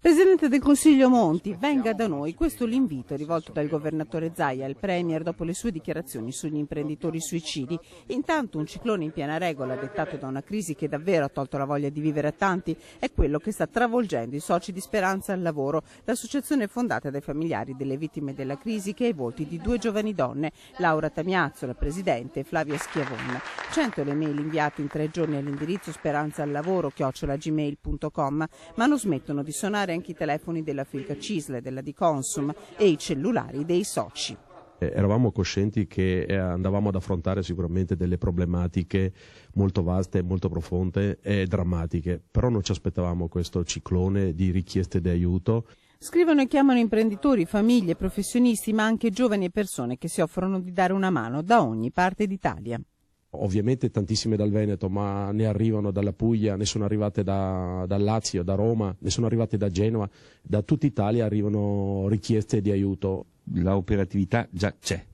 Presidente del Consiglio Monti, venga da noi. Questo è l'invito rivolto dal governatore Zaia al Premier dopo le sue dichiarazioni sugli imprenditori suicidi. Intanto un ciclone in piena regola, dettato da una crisi che davvero ha tolto la voglia di vivere a tanti, è quello che sta travolgendo i soci di Speranza al Lavoro, l'associazione fondata dai familiari delle vittime della crisi che ha i volti di due giovani donne, Laura Tamiazzo, la presidente, e Flavia Schiavon. 100 le mail inviate in 3 giorni all'indirizzo speranzaallavoro@gmail.com, ma non smettono di suonare anche i telefoni della Filca Cisle, della Di Consum e i cellulari dei soci. Eravamo coscienti che andavamo ad affrontare sicuramente delle problematiche molto vaste, molto profonde e drammatiche, però non ci aspettavamo questo ciclone di richieste di aiuto. Scrivono e chiamano imprenditori, famiglie, professionisti, ma anche giovani e persone che si offrono di dare una mano da ogni parte d'Italia. Ovviamente tantissime dal Veneto, ma ne arrivano dalla Puglia, ne sono arrivate dal Lazio, da Roma, ne sono arrivate da Genova, da tutta Italia arrivano richieste di aiuto. La operatività già c'è,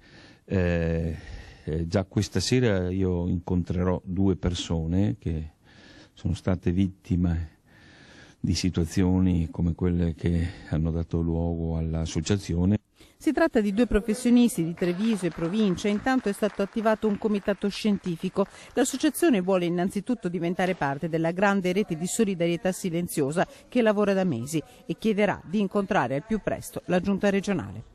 già questa sera io incontrerò 2 persone che sono state vittime di situazioni come quelle che hanno dato luogo all'associazione. Si tratta di 2 professionisti di Treviso e provincia. Intanto è stato attivato un comitato scientifico. L'associazione vuole innanzitutto diventare parte della grande rete di solidarietà silenziosa che lavora da mesi e chiederà di incontrare al più presto la giunta regionale.